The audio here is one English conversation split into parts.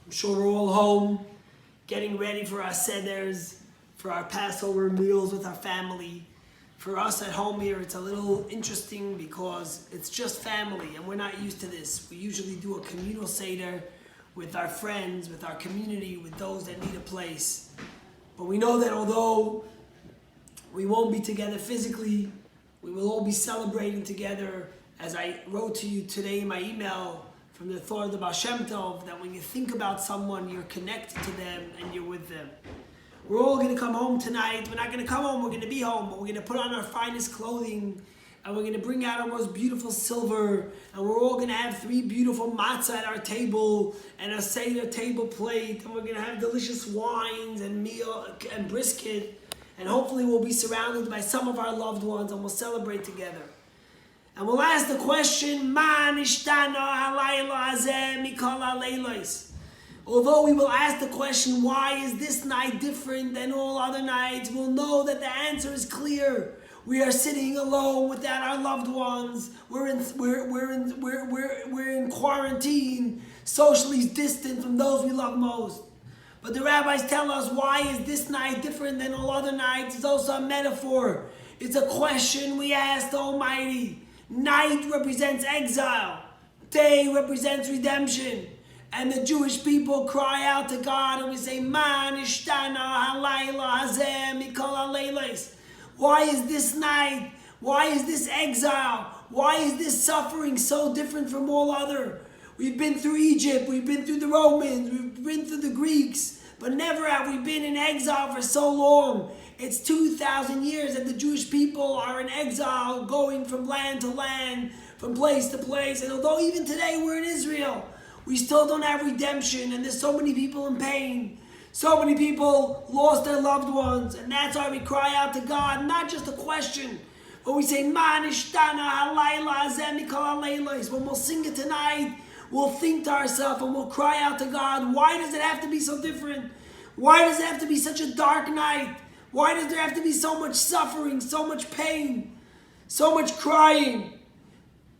I'm sure we're all home, getting ready for our Seders, for our Passover meals with our family. For us at home here, it's a little interesting because it's just family and we're not used to this. We usually do a communal Seder with our friends, with our community, with those that need a place. But we know that although we won't be together physically, we will all be celebrating together. As I wrote to you today in my email from the thought of the Baal Shem Tov, that when you think about someone, you're connected to them and you're with them. We're all going to come home tonight. We're not going to come home, we're going to be home, but we're going to put on our finest clothing and we're going to bring out our most beautiful silver, and we're all going to have 3 beautiful matzah at our table and a Seder table plate, and we're going to have delicious wines and meal and brisket, and hopefully we'll be surrounded by some of our loved ones and we'll celebrate together. And we'll ask the question, Ma nishtana halayla hazeh mikol halaylos. Although we will ask the question, why is this night different than all other nights, we'll know that the answer is clear. We are sitting alone without our loved ones. We're in quarantine, socially distant from those we love most. But the rabbis tell us, why is this night different than all other nights? It's also a metaphor. It's a question we ask the Almighty. Night represents exile. Day represents redemption. And the Jewish people cry out to God and we say, Ma nishtana halayla hazeh mikol halaylos. Why is this night? Why is this exile? Why is this suffering so different from all other? We've been through Egypt, we've been through the Romans, we've been through the Greeks, but never have we been in exile for so long. It's 2,000 years that the Jewish people are in exile, going from land to land, from place to place. And although even today we're in Israel, we still don't have redemption, and there's so many people in pain. So many people lost their loved ones, and that's why we cry out to God, not just a question, but we say, Ma nishtana halayla hazeh mikol halaylos. When we'll sing it tonight, we'll think to ourselves and we'll cry out to God, why does it have to be so different? Why does it have to be such a dark night? Why does there have to be so much suffering, so much pain, so much crying?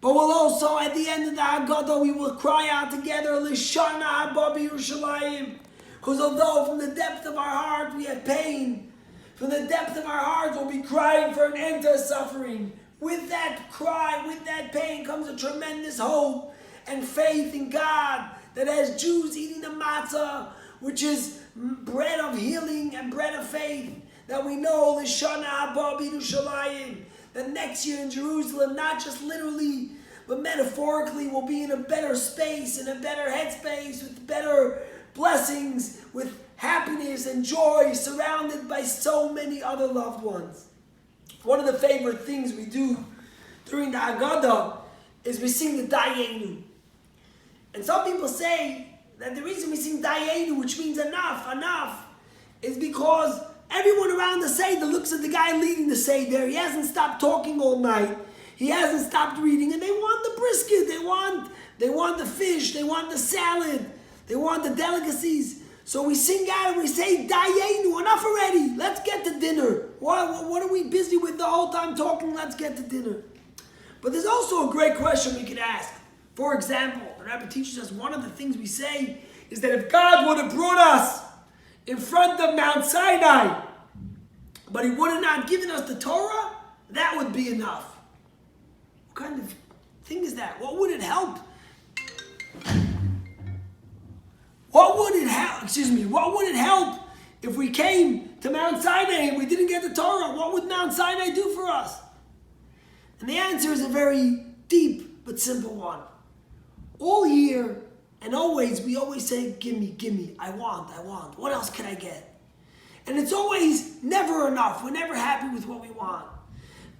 But we'll also, at the end of the Haggadah, we will cry out together, Lishana haba b'Yerushalayim. Because although from the depth of our heart we have pain, from the depth of our hearts we'll be crying for an end to suffering. With that cry, with that pain comes a tremendous hope and faith in God, that as Jews eating the matzah, which is bread of healing and bread of faith, that we know Lishana haba b'Yerushalayim, that next year in Jerusalem, not just literally, but metaphorically, we'll be in a better space, in a better headspace, with better blessings, with happiness and joy, surrounded by so many other loved ones. One of the favorite things we do during the Haggadah is we sing the Dayenu. And some people say that the reason we sing Dayenu, which means enough, is because everyone around the Seder looks at the guy leading the Seder. He hasn't stopped talking all night. He hasn't stopped reading, and they want the brisket. They want the fish. They want the salad. They want the delicacies. So we sing out and we say, Dayenu, enough already. Let's get to dinner. What are we busy with the whole time talking? Let's get to dinner. But there's also a great question we could ask. For example, the Rebbe teaches us one of the things we say is that if God would have brought us in front of Mount Sinai, but he would have not given us the Torah, that would be enough. What kind of thing is that? What would it help? What would it help if we came to Mount Sinai and we didn't get the Torah? What would Mount Sinai do for us? And the answer is a very deep but simple one. All year and always, we always say, gimme, I want. What else can I get? And it's always never enough. We're never happy with what we want.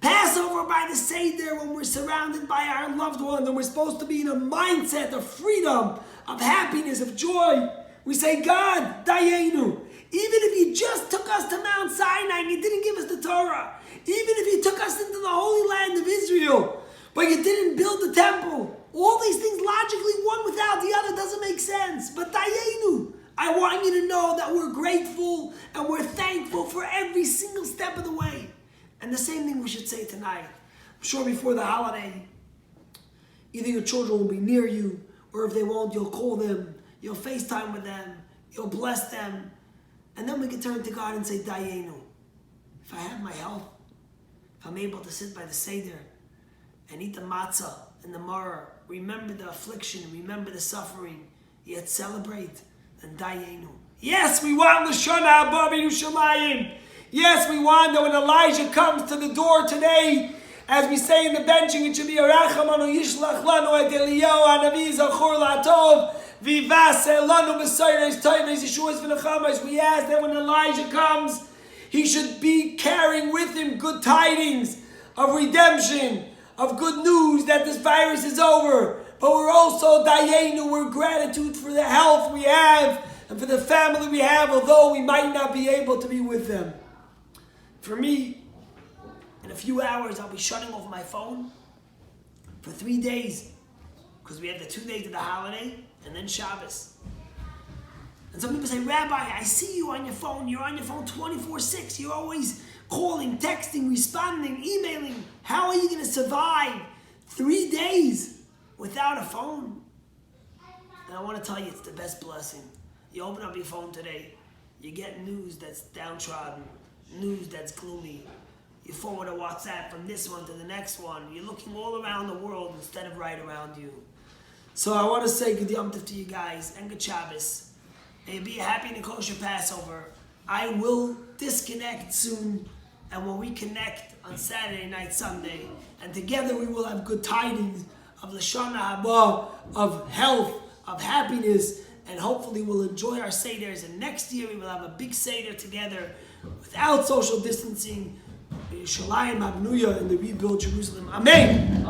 Passover by the Seder, when we're surrounded by our loved ones and we're supposed to be in a mindset of freedom, of happiness, of joy, we say, God, Dayenu. Even if you just took us to Mount Sinai and you didn't give us the Torah, even if you took us into the Holy Land of Israel, but you didn't build the temple, all these things logically, one without the other, doesn't make sense. But Dayenu, I want you to know that we're grateful and we're thankful for every single step of the way. And the same thing we should say tonight. I'm sure before the holiday, either your children will be near you, or if they won't, you'll call them. You'll FaceTime with them. You'll bless them. And then we can turn to God and say, Dayenu. If I have my health, if I'm able to sit by the Seder and eat the matzah and the maror, remember the affliction, remember the suffering, yet celebrate, then Dayenu. Yes, we want L'Shana Haba B'Yerushalayim. Yes, we want that when Elijah comes to the door today, as we say in the benching, it should be Aracham Anu Yishlach Lanu Et Eliyahu Hanavi Zachor Latov Vivaseh Lanu B'Sayres Toives Yeshuas V'Nechamas. We ask that when Elijah comes, he should be carrying with him good tidings of redemption, of good news that this virus is over. But we're also Dayenu, we're gratitude for the health we have and for the family we have, although we might not be able to be with them. For me, in a few hours, I'll be shutting off my phone for 3 days because we have the 2 days of the holiday and then Shabbos. And some people say, Rabbi, I see you on your phone. You're on your phone 24/6. You're always calling, texting, responding, emailing. How are you going to survive 3 days without a phone? And I want to tell you, it's the best blessing. You open up your phone today, you get news that's downtrodden, news that's gloomy. You forward a WhatsApp from this one to the next one. You're looking all around the world instead of right around you. So I want to say Good Yom Tov to you guys and Good Shabbos. May it be a happy and a kosher Passover. I will disconnect soon and we'll reconnect on Saturday night, Sunday. And together we will have good tidings of L'Shana Haba, of health, of happiness, and hopefully we'll enjoy our Seders. And next year we will have a big Seder together without social distancing. Yerushalayim Habnuya, in the rebuilt Jerusalem. Amen.